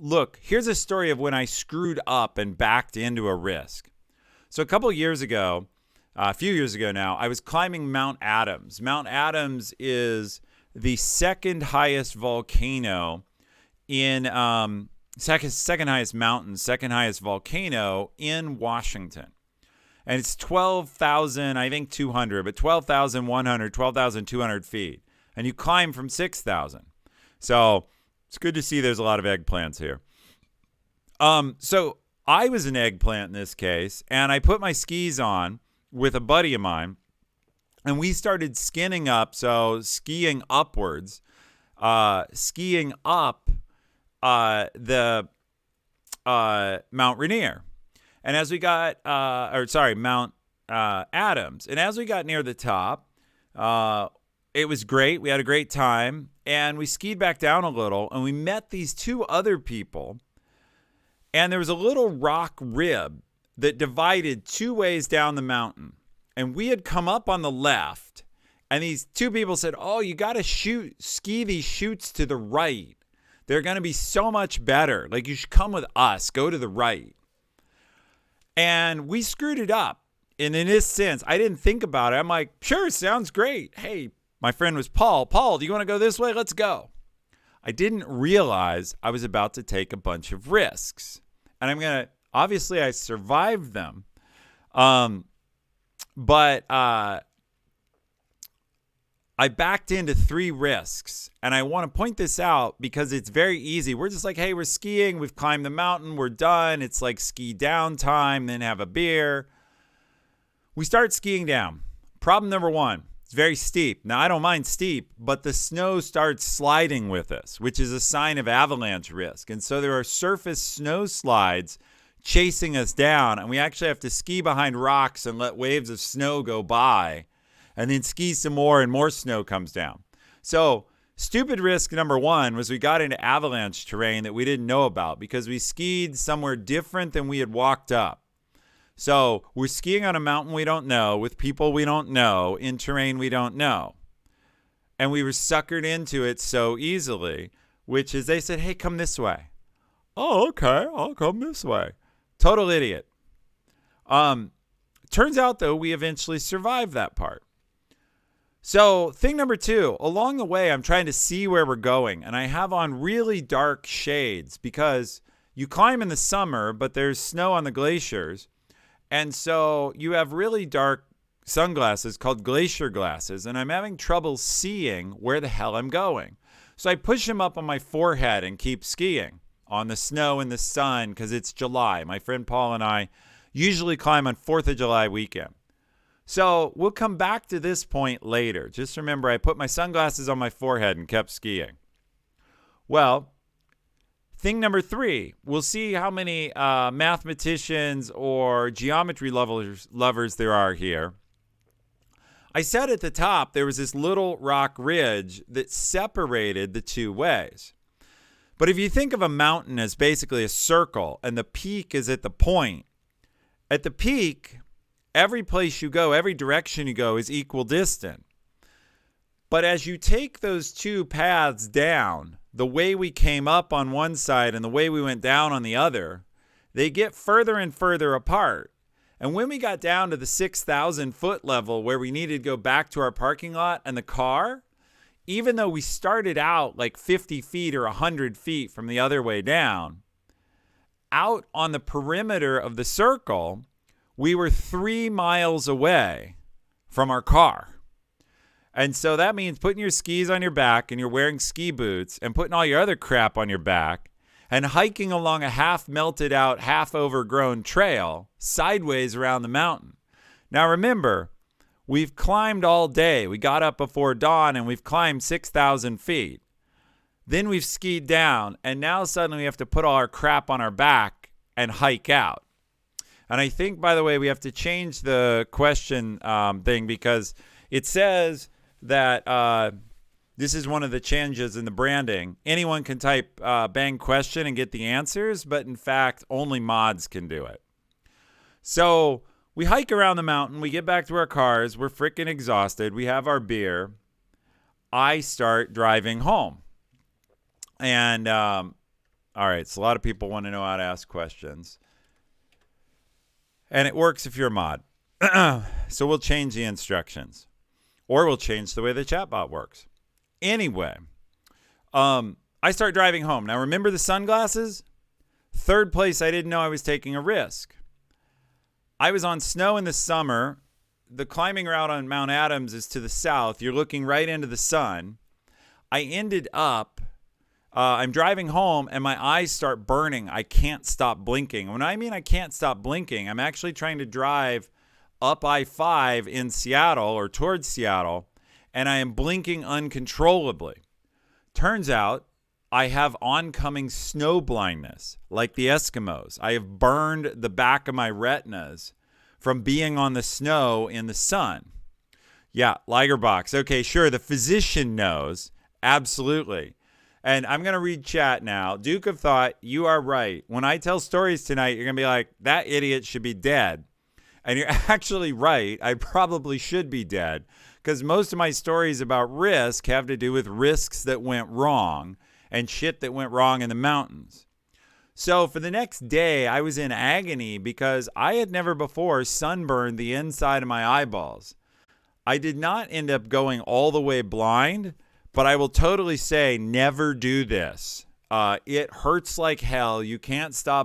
look, here's a story of when I screwed up and backed into a risk. So a couple of years ago, a few years ago now, I was climbing Mount Adams. Mount Adams is the second highest volcano in second highest mountain, second highest volcano in Washington. And it's 12,000, I think 200, but 12,100, 12,200 feet. And you climb from 6,000. So it's good to see there's a lot of eggplants here. So I was an eggplant in this case, and I put my skis on with a buddy of mine, and we started skinning up, so skiing upwards, skiing up the Mount Rainier. And as we got, Mount Adams. And as we got near the top, it was great. We had a great time. And we skied back down a little, and we met these two other people. And there was a little rock rib that divided two ways down the mountain. And we had come up on the left. And these two people said, oh, you got to ski these chutes to the right. They're going to be so much better. Like, you should come with us. Go to the right. And we screwed it up. And in this sense, I didn't think about it. I'm like, sure, sounds great. Hey, my friend was Paul. Paul, do you want to go this way? Let's go. I didn't realize I was about to take a bunch of risks. And obviously I survived them. But I backed into 3 risks. And I want to point this out because it's very easy. We're just like, hey, we're skiing. We've climbed the mountain. We're done. It's like ski down time, then have a beer. We start skiing down. Problem number 1, it's very steep. Now, I don't mind steep, but the snow starts sliding with us, which is a sign of avalanche risk. And so there are surface snow slides chasing us down, and we actually have to ski behind rocks and let waves of snow go by, and then ski some more, and more snow comes down. So stupid risk number 1 was we got into avalanche terrain that we didn't know about because we skied somewhere different than we had walked up. So we're skiing on a mountain we don't know, with people we don't know, in terrain we don't know. And we were suckered into it so easily, which is they said, hey, come this way. Oh, okay, I'll come this way. Total idiot. Turns out, though, we eventually survived that part. So thing number 2, along the way, I'm trying to see where we're going. And I have on really dark shades because you climb in the summer, but there's snow on the glaciers. And so you have really dark sunglasses called glacier glasses. And I'm having trouble seeing where the hell I'm going. So I push them up on my forehead and keep skiing on the snow and the sun because it's July. My friend Paul and I usually climb on 4th of July weekend. So we'll come back to this point later. Just remember, I put my sunglasses on my forehead and kept skiing. Well, thing number 3, we'll see how many mathematicians or geometry lovers there are here. I said at the top there was this little rock ridge that separated the two ways. But if you think of a mountain as basically a circle and the peak is at the point, at the peak, every place you go, every direction you go is equal distant. But as you take those two paths down, the way we came up on one side and the way we went down on the other, they get further and further apart. And when we got down to the 6,000 foot level where we needed to go back to our parking lot and the car, even though we started out like 50 feet or 100 feet from the other way down, out on the perimeter of the circle, we were 3 miles away from our car. And so that means putting your skis on your back and you're wearing ski boots and putting all your other crap on your back and hiking along a half melted out, half overgrown trail sideways around the mountain. Now remember, we've climbed all day. We got up before dawn and we've climbed 6,000 feet. Then we've skied down and now suddenly we have to put all our crap on our back and hike out. And I think, by the way, we have to change the question thing because it says that this is one of the changes in the branding. Anyone can type bang question and get the answers, but in fact, only mods can do it. So we hike around the mountain. We get back to our cars. We're freaking exhausted. We have our beer. I start driving home. And All right, so a lot of people want to know how to ask questions. And it works if you're a mod. So we'll change the instructions. Or we'll change the way the chatbot works. Anyway, I start driving home. Now, remember the sunglasses? Third place, I didn't know I was taking a risk. I was on snow in the summer. The climbing route on Mount Adams is to the south. You're looking right into the sun. I ended up, I'm driving home and my eyes start burning. I can't stop blinking. When I mean I can't stop blinking, I'm actually trying to drive up I-5 in Seattle or towards Seattle, and I am blinking uncontrollably. Turns out I have oncoming snow blindness, like the Eskimos. I have burned the back of my retinas from being on the snow in the sun. Yeah, Ligerbox. Okay, sure. The physician knows. Absolutely. And I'm going to read chat now. Duke of Thought, you are right. When I tell stories tonight, you're going to be like, that idiot should be dead. And you're actually right. I probably should be dead because most of my stories about risk have to do with risks that went wrong and shit that went wrong in the mountains. So for the next day, I was in agony because I had never before sunburned the inside of my eyeballs. I did not end up going all the way blind, but I will totally say never do this. It hurts like hell. You can't stop